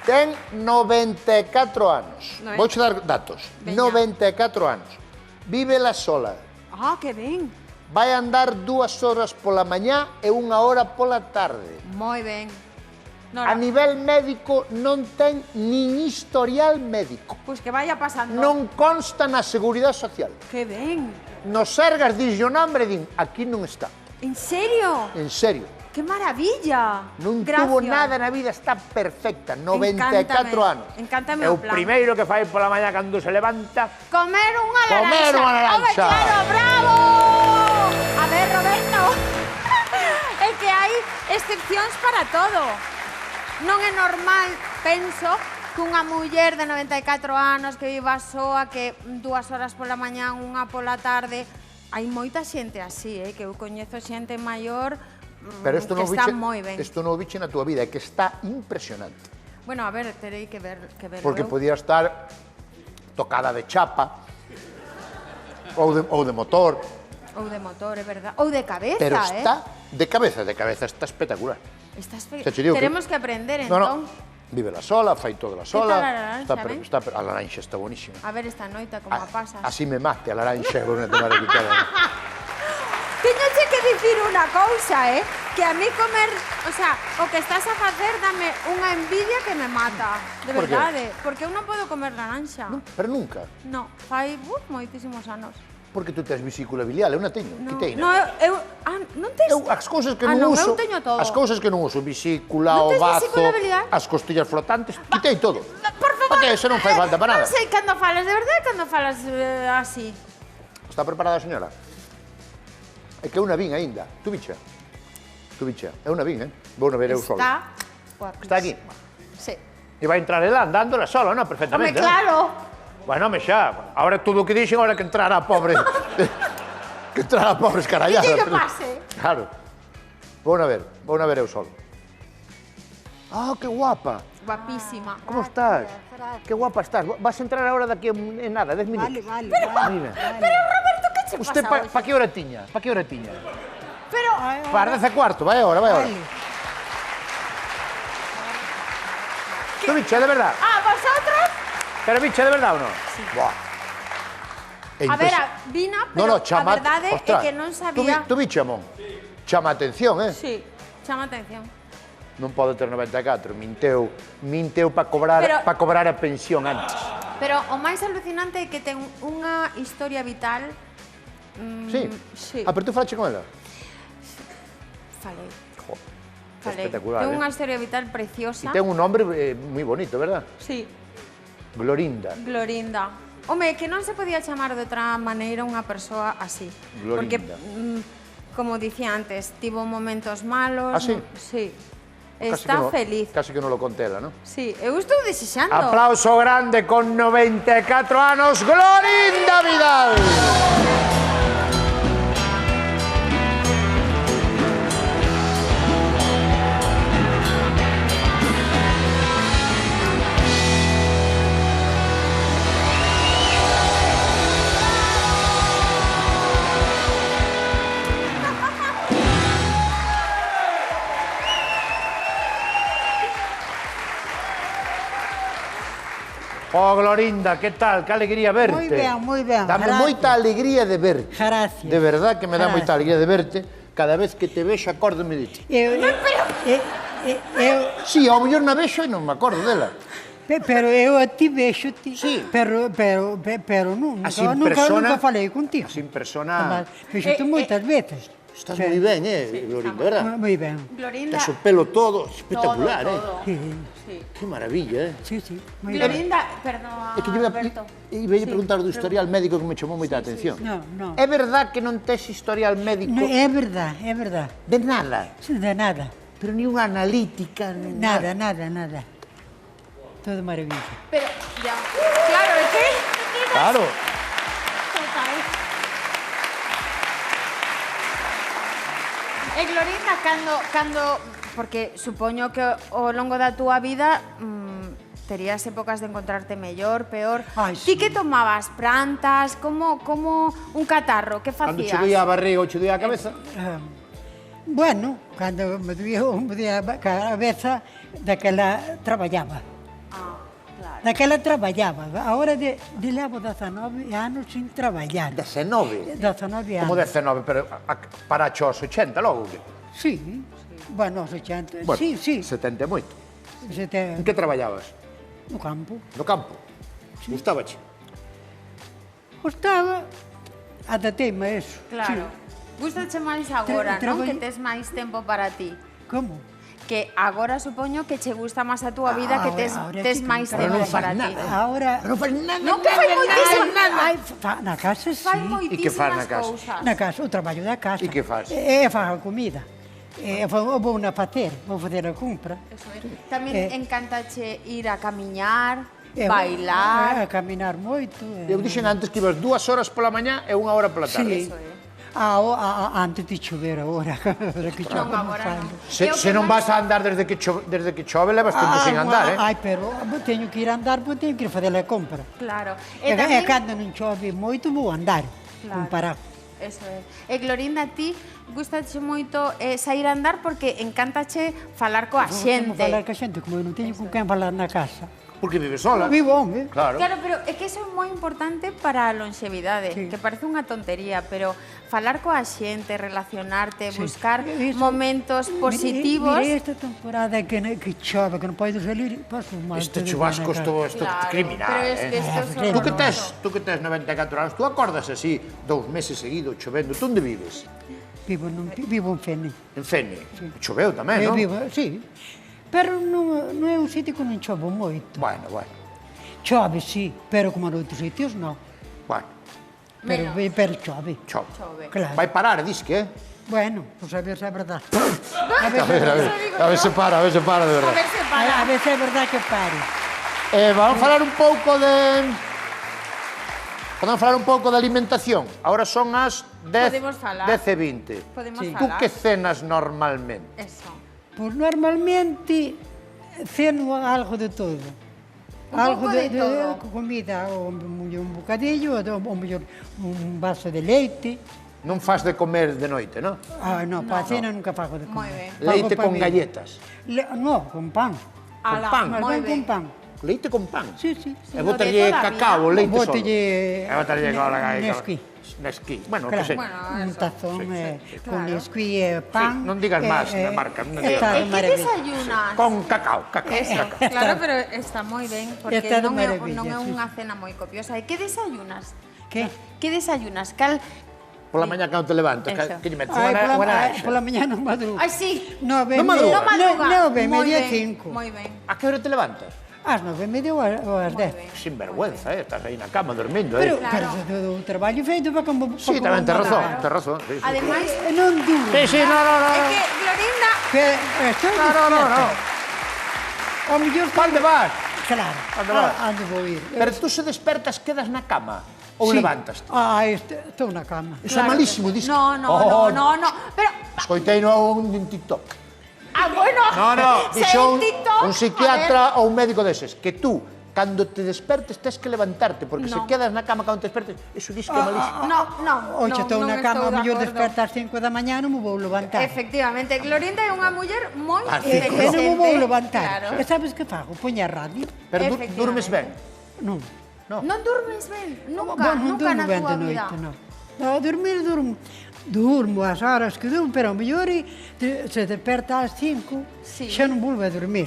Ten 94 anos. Vouche dar datos. 94 anos. Vívela sola. Ah, que ben. Vai andar 2 horas pola mañá e 1 hora pola tarde. Moi ben. A nivel médico non ten nin historial médico. Pois que vaya pasando. Non consta na Seguridade Social. Que ben. Nos Sergas dixo o nombre e din, aquí non está. En serio? En serio. Que maravilla. Non Gracias. tuvo nada na vida, está perfecta. 94 anos. Encántame É o o plan. primeiro que fai pola mañá cando se levanta. Comer unha laranxa. Comer unha laranxa. Home, claro, bravo. A ver, Roberto. É que hai excepcións para todo. Non é normal, penso, que unha muller de 94 anos que viva soa, que 2 horas pola mañá, 1 pola tarde. Hai moita xente así, que eu coñezo xente maior Pero isto que non está viche, moi ben. isto non viche na túa vida, é que está impresionante. Bueno, a ver, terei que verlo. Porque podía estar tocada de chapa, ou de motor, Ou de motor, é verdad. Ou de cabeza, pero está de cabeza está espectacular. Xa che digo Teremos que aprender, No, entón. vívela sola, fai toda la sola. tal a laranxa, A laranxa está buenísima. A ver esta noita como a pasas. Así me mate a laranxa, vou me tomar aquí cada. Teñoche que dicir unha cousa, que a mí comer, o sea, o que estás a facer dame unha envidia que me mata, de Por qué? verdade, porque eu non podo comer laranxa. Pero nunca. No, fai moitísimos anos. Porque tú tes vesícula biliar, eu non teño. No, Quitei, no, non tes... Eu, as cousas que Ah, non non, uso, eu teño todo. as cousas que non uso, vesícula, Non o tes bazo, vesícula biliar? as costillas flotantes, quitei todo. Por favor. Porque eso non fai falta para nada. Non sei cando falas, de verdade, cando falas así. Está preparada a señora? É que eu na vin aínda. Tú bicha? Eu na vin, Vou na ver eu solo. Está guapísima. Está aquí. Sí. E vai entrar ela andándola sola, non? Home, Perfectamente. claro. Bueno, me xa, ahora todo o que dixen, ahora que entrará a pobre... que entrará a pobre escarallada. Que pase. Claro. Vou na ver eu solo. Ah, que guapa. Guapísima. ¿Cómo estás? Qué guapa estás. Vas a entrar ahora de aquí en nada, 10 minutos. Vale. Mira. Pero, Roberto, que che Usted pasa pa que hora tiña? Pa que hora tiña? Pero, Para 10:15, vai ahora, vai ahora. Tú, bicha, de verdad? vosotros? Pero, bicha, de verdad ou non? Sí. Buah. A ver, vina, pero a verdade é que non sabía... Tú, bicha, mon. Chama a atención, Sí, chama atención. Non pode ter 94, minteu para cobrar a pensión antes. Pero o máis alucinante é que ten unha historia vital... Sí? Sí. Ah, pero tú falache con ela? Falei. Jo, espectacular, Ten unha historia vital preciosa. E ten un nombre moi bonito, verdad? Sí, Glorinda. Glorinda. Home, que non se podía chamar de outra maneira unha persoa así. Glorinda. Porque, como dicía antes, tivo momentos malos. Ah, sí? Sí. Casi Está que no, feliz. Casi que non lo conté ela, non? Sí, eu estou desexando. Aplauso grande con 94 anos, Glorinda Vidal. Oh, Glorinda, que tal? Que alegría verte. Moi ben, Dame gracias. moita alegría de verte. Gracias. De verdad que me da Gracias. moita alegría de verte. Cada vez que te vexo, acórdome de ti. Sí, ao mellor na vexo e non me acordo dela. Pero eu a ti vexo-te, Sí. pero nunca, Así en persona- nunca falei contigo. Así en persona... Vexo-te moitas veces. Estás moi ben, Glorinda, verdad? Moi ben. Glorinda. Tes o pelo todo espectacular, Todo. Sí, Sí. Que maravilla, sí, moi ben. Glorinda, perdón, É que Roberto. iba a preguntar do historial médico que me chamou moita atención. No. É verdad que non tes historial médico No, é verdade. de nada, De nada. pero ni unha analítica, ni Nada. Todo maravilla. Pero, ya. Claro, é que... Claro. Glorinda, cando... Porque supoño que ao longo da túa vida terías épocas de encontrarte mellor, peor. Ai, Ti sí. que tomabas? Plantas? Como un catarro? Que Cando che facías? doía a barriga ou che doía a cabeza? Bueno, cando me doía a cabeza, daquela traballaba. Daquela traballaba, agora levo 19 anos sin traballar. 19. 19 anos. Como 19, pero para aos 80 logo. Sí, bueno, aos 80, Bueno, sí, sí. 70 é moito. Se te... En que traballabas? No campo. No campo? Gustábache? Gostaba, adapteime a eso. Claro. Gústache máis agora, non? traball- Que tes máis tempo para ti. Como? Que agora supoño que che gusta máis a túa vida, que Ahora tes sí que máis me tempo non fas para ti. nada. Ahora... Non faz nada. Non, que fai moitísimo. Ai, na casa sí. Fai E que faz na moitísimas casa? cousas. Na casa, o traballo da casa. E que faz? Faz a comida. Vou na facer, vou fazer a compra. Eso é. Tamén encantache ir a camiñar, A bailar. caminar moito. Eu dixen antes que ibas 2 horas pola mañá e 1 hora pola tarde. Sí. Eso é. Antes de chover agora. Que chove, agora non. Se non vas a andar desde que chove, levas tempo sin andar, Ai, pero teño que ir a andar, porque teño que ir a fazer a compra. Claro. E tamén- cando non chove moito, vou andar. Claro. Un parado. Eso é. E Glorinda, a ti gustache moito sair a andar porque encantache falar coa xente. Falar ca xente, como eu non teño con quen falar na casa. Porque vives sola. Vivo, home. Claro. Claro, pero é que iso é moi importante para a longevidade, Sí. que parece unha tontería, pero falar coa xente, relacionarte, buscar Iso- momentos positivos. Mire, esta temporada que chove, que non podo salir, paso mal. Este chubasco isto Claro, criminal, pero es que esto es horroroso. Tú que tes 94 anos, tú acordas así 2 meses seguidos chovendo, tú onde vives? Vivo en Fene. En Fene. Choveu tamén, non? Vivo, sí. Pero non é un sitio que non chove moito. Bueno. Chove, sí, pero como noutros sitios, non. Bueno, Pero chove. chove. Chove. Claro. Vai parar, dis que? Bueno, pues a ver se é verdad. A ver se para de A verdade. ver se para. A ver se é verdad que pare. Vamos falar un pouco de... Podemos falar un pouco de alimentación. Ahora son as 10 Podemos falar. 10 e 20. Podemos Sí. Tú falar. que cenas normalmente? Eso. Pois normalmente ceno algo de todo. pouco de todo. Comida, un bocadillo, o mellor un vaso de leite. Non fas de comer de noite, non? No, para a cena nunca fago de Moi comer. ben. Fago Leite pa con mí. galletas. No, con pan. Ala, pan. Mas moi ben con ben. pan. Leite con pan. Sí, sí. E lo de botalle toda a cacao, vida. leite solo. Bótelle E botalle cola. Nesquí. Nesquí. Bueno, Claro. que sei. Bueno, Un eso. tazón con Claro. Nesquí e pan. non digas máis da marca, non digas está E de que maravilla. desayunas? Con cacao. Eso, claro, pero está moi ben, porque Está de non é maravilla, sí. unha cena moi copiosa. E que desayunas? Que? Que desayunas? Cal... Pola mañá cando te levantas, Eso. que lle metes Ai, unha naranja. pola mañá non madrugo. Ai, sí. 9 Non madruga? Non madruga. 9, Moi media, ben, 5. Moi ben. A que hora te levantas? Ás 9:30 ou ás 10. ben. Sin vergüenza, estás aí na cama dormindo, Pero, Claro. pero o traballo feito para como... Sí, tamén tes razón, tes razón. Sí, sí. Ademais, Non duro. Sí, sí, no. é que Glorinda... Estou No. O mellor... Onde vas? Claro. Onde vas? Onde vou ir? Pero tú se despertas, quedas na cama ou Sí. levantaste? Estou na cama. Iso é malísimo, dis. No, pero... Escoitei no un TikTok. bueno, No, se dixo en TikTok, un psiquiatra ou un médico deses, que tú, cando te despertes, tens que levantarte, porque se No. quedas na cama cando te despertes, iso dis que é malísimo. No, Oxe, estou na cama, o mellor despertar. despertar ás 5 da mañá non me vou levantar. Efectivamente, Glorinda é unha muller moi As E cinco. non me vou inteligente. levantar. Claro. E sabes que fago? Poño a radio. Pero Efectivamente. durmes ben. Non. Non durmes ben, nunca, Non nunca durmo na ben túa de vida. noite, non. No, dormir durmo. Durmo as horas que durmo, pero ao mellor se desperta ás 5, Sí. xa non volvo a dormir.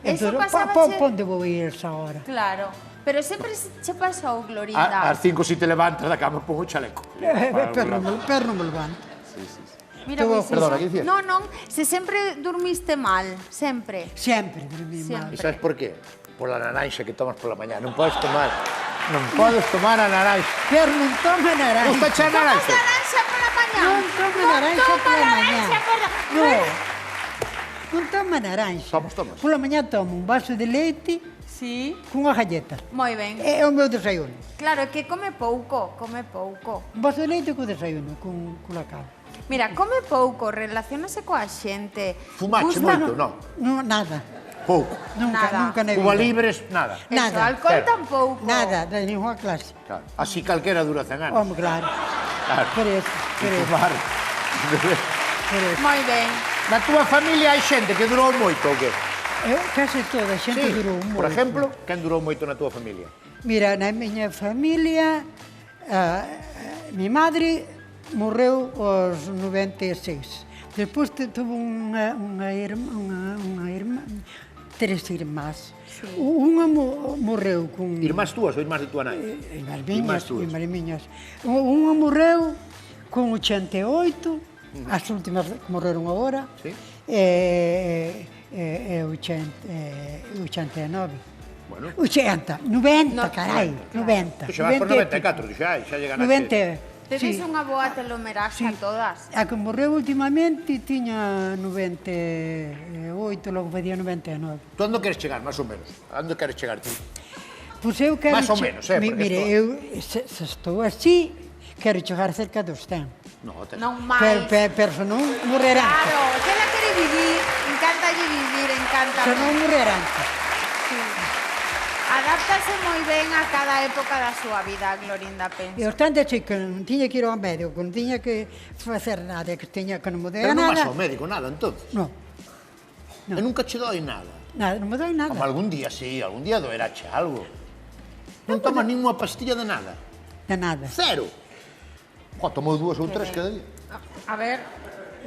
Eso Entón, pasábache- onde vou ir esa hora? Claro, pero sempre che pasou, Glorinda. Ás 5 si te levantas da cama, pon o chaleco. Pero non me levanto. Mira, Tú- pois perdona, iso. que dicías? Non, se sempre dormiste mal, sempre. Sempre dormí mal. E sabes por qué? Pola naranxa que tomas pola mañá. Non podes tomar a naranxa. Pero non toma naranja. Gusta echar Tomas naranxa? naranja pola mañá. Non toma naranja toma pola mañá. naranja pola... Non toma naranja. Tomas. Pola mañá tomo un vaso de leite Sí, cunha galleta. moi ben. É o meu desayuno. Claro, é que come pouco, come pouco. Un vaso de leite co desayuno, con la cava. Mira, come pouco, relacionase coa xente. Fumache Gusta- moito, non? Non, nada. Pouco. Nunca na Cuba vida. libres, nada. Eso, Nada. alcohol Cero. tampouco. Nada, de ninguna clase. Claro. Así calquera dura 100 anos. Home, claro. Claro. Por eso. Fumar. Por eso. Moi ben. Na túa familia hai xente que durou moito ou que? Case toda a xente durou moito. Por exemplo, quen durou moito na túa familia? Mira, na miña familia, mi madre morreu aos 96. Despois tuvo unha irmá, tres irmás. Unha morreu con... Irmás túas ou irmás de túa nai? Irmás miñas. Unha morreu con 88, as últimas que morreron agora, e 89. Bueno. 80, 90, carai, 90. Tu xa vas por 94, xa lle ganaste. 90. Tedes unha boa telomeraxe a todas. A que morreu últimamente tiña 98, logo facía 99. Tu onde queres chegar, máis ou menos? Onde queres chegar ti? Pois eu quero... Más ou menos, porque Mire, esto- eu, se estou así, quero chegar cerca dos 100. Non máis. Pero se non morrer antes. Claro, se ela quere vivir, encántalle vivir, encanta. Se non morrer antes. Adáptase moi ben a cada época da súa vida, Glorinda, E penso. os tanto que non tiña que ir ao médico, que non tiña que facer nada, que non me Pero doía non vas nada. ao médico, nada, entonces. Non, E nunca che doi nada. nada, non me doi nada. Como algún día sí, algún día doerache algo. Non tomas ninguna pastilla de nada. De nada. Cero. Jo, tomo 2 ou 3 cada día. A ver,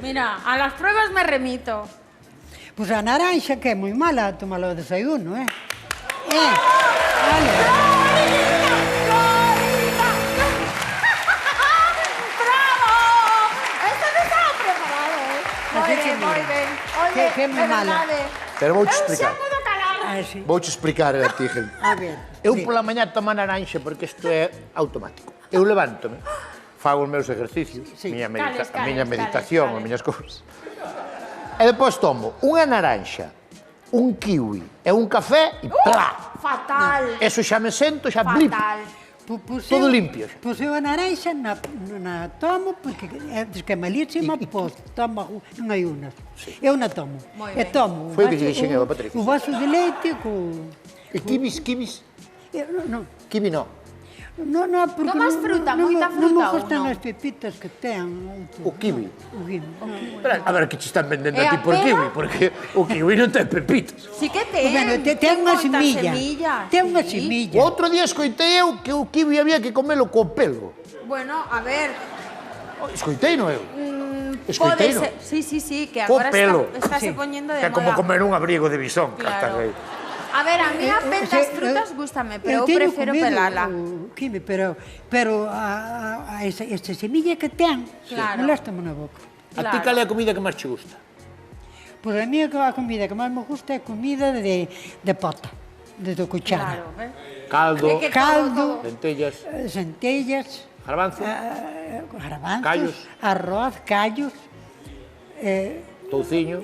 mira, a las pruebas me remito. Pois a naranxa, que é moi mala, tomalo ao desayuno, Vale. ¡Bravo! Esto no estaba preparado, Así que Moi mira, ben. Oye, que é moi mala. Pero vouche Eu explicar. xa puedo calar. Sí. Vouche explicar a ti, gente. A ver. Eu sí. pola mañá tomo naranxa porque isto é automático. Eu levántome, fago os meus exercicios, Sí. a Cales, miña cales, meditación, cales. as miñas cousas. E depois tomo unha naranxa, un kiwi e un café e plá. Fatal. Eso xa me sento, xa blip. Fatal. Todo limpio xa. Pois eu a naranxa na tomo, porque é que é malísima, pois tomo en ayunas. Eu na tomo. Moi E ben. tomo Foi o que lle dixen eu a Patricia. o vaso de leite co... E kiwis, Non, kiwi no. non, porque... Tomas fruta, moita Non me fruta ou gustan non? as pepitas que ten. O kiwi. O kiwi, non. Pero, a ver, que te están vendendo E a ti a por pera? kiwi, porque o kiwi non ten pepitas. Sí que ten. Bueno, ten unha moitas semilla. semillas, Ten unha sí. O semilla. outro día escoitei eu que o kiwi había que comelo co pelo. Bueno, a ver, Escoitei no eu. pode Escoitei no. ser. Sí, que Co agora pelo. está se Sí. poñendo de É como moda. comer un abrigo de bisón, Claro. carta A ver, a mí a Sí, as frutas gústame, pero eu teño prefiro comido pelala. o kiwi, pero a esa semilla que ten, Claro. moléstame na boca. A ti Claro. cal é a comida que máis che gusta? Pois a mí a comida que máis me gusta é comida de pota, de cuchara. Claro, ¿ves? Caldo, É que Caldo, lentellas, centellas, garbanzo, garbanzos, Callos. arroz, callos, touciño.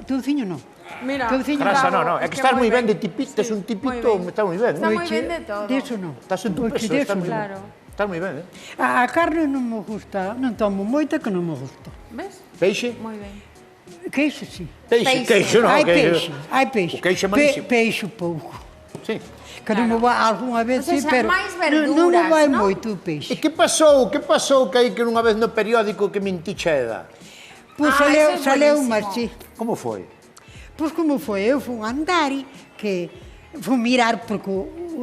touciño non. Mira, Touciño Grasa, bravo, no, é es que que estás moi moi ben ben. de tipito, tes un tipito, moi ben. está moi ben. Está eh? moi ben de todo. Deso non. Estás en tu Porque peso, deso estás moi non. ben. Claro. Estás moi ben, eh? A carne non me gusta, non tomo moita que non me gusta. ¿Ves? Peixe? Moi ben. Queixo, sí. Peixe. Queixo, non, Hai queixo. peixe, hai peixe. O queixo é malísimo. Peixe pouco. Sí. Que non me vai algunha vez, O sea, sí, xa pero máis non me verduras, vai non? moito o E peixe. que pasou? Que pasou que hai que nunha vez no periódico que mentiche a edad? Pois Ah, eso é saleu buenísimo. máis, sí. Como foi? Pois como foi? Eu fui a andar que fui mirar porque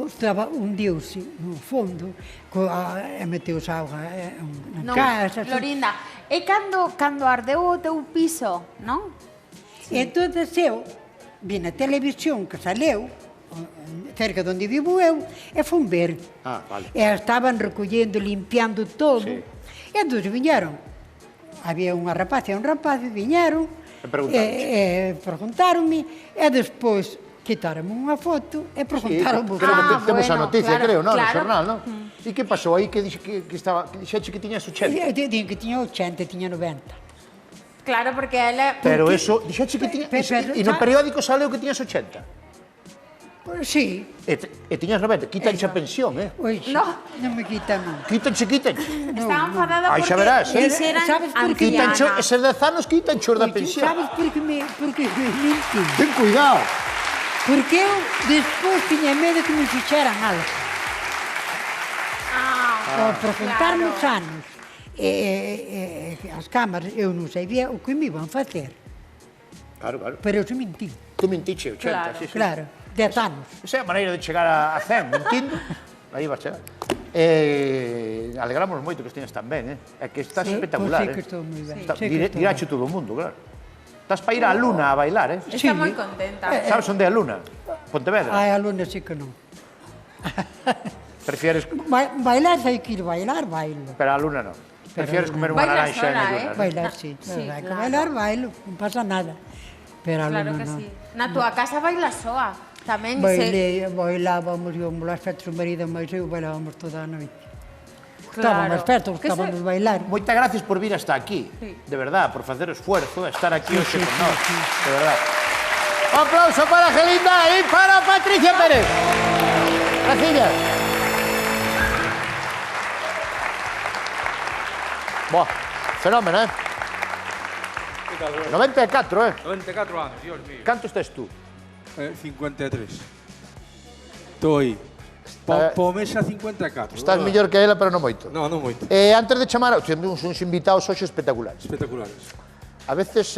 estaba un dios no fondo e meteus auga na Non, casa. Florinda, e cando ardeu o teu piso, non? E entón eu vi na televisión que saleu cerca de onde vivo eu e fun ver. Ah, vale. E estaban recollendo, limpiando todo. Sí. E entón viñeron. Había unha rapaz e un rapaz e viñeron. E preguntáronche. Preguntáronme e despois quitaronme unha foto e preguntaronme. creo que temos a bueno, noticia, claro, creo, non? No claro. xornal, non? E que pasou aí que dixeche que tiñas 80? Dixen que tiña 80, tiña 90. Claro, porque ela... Pero eso, dixeche que tiñas... E no periódico saleu que tiñas 80? Pois sí. E tiñas 90, quítanche a pensión, eh? Oxe, No. non me quitan, non. Quítanche. Estaba enfadada Ai, porque xa verás, eh. dixeran Sabes por qué? Quítanche, anciana. eses 10 anos quítanche os da Oxe, pensión. sabes por que me minti? Ten cuidado. Porque eu despois tiña medo que me fixeran algo. Por contarme os claro. anos as cámaras, eu non sabía o que me iban facer. Claro, claro. Pero eu se mentín. Tú mintiche 80, Claro. sí, sí. Claro, 10 anos. Esa é a maneira de chegar a 100, mentindo. Aí vas chegar. Alegramos moito que esteñas tan ben, É que estás Sí, espectacular, pois sí que estou moi ben. Está, Sí que estou dirache todo o mundo, claro. Estás para ir á Luna a bailar, Sí. Está moi contenta. Sabes onde é a Luna? Pontevedra. Ai, a luna sí que non. Prefieres... Bailar, hai que ir bailar, bailo. Pero a Luna non. Prefieres comer unha Bailas naranja en sola, Luna, non? Bailar, sí. Sí, Hai que claro. bailar, bailo, non pasa nada. Pero a Claro luna que non. sí. Na túa casa baila soa. Tamén Bailábamos, íbamos ás festas, o marido máis eu bailábamos toda a noite. Claro. Estábamos festas, Que estábamos bailar. Moitas gracias por vir hasta aquí. Sí. De verdad, por facer o esfuerzo, estar aquí hoxe sí, con sí, nós. sí. De verdad. Un aplauso para Gelinda e para Patricia Pérez. Gracias. Buah, fenómeno, 94, 94 anos, Dios mío. Canto estés tú? 53. Estou aí. Po mesa 54. Estás mellor que ela, pero non moito. Non, non moito. Antes de chamar, temos uns invitados hoxe espectaculares. Espectaculares. A veces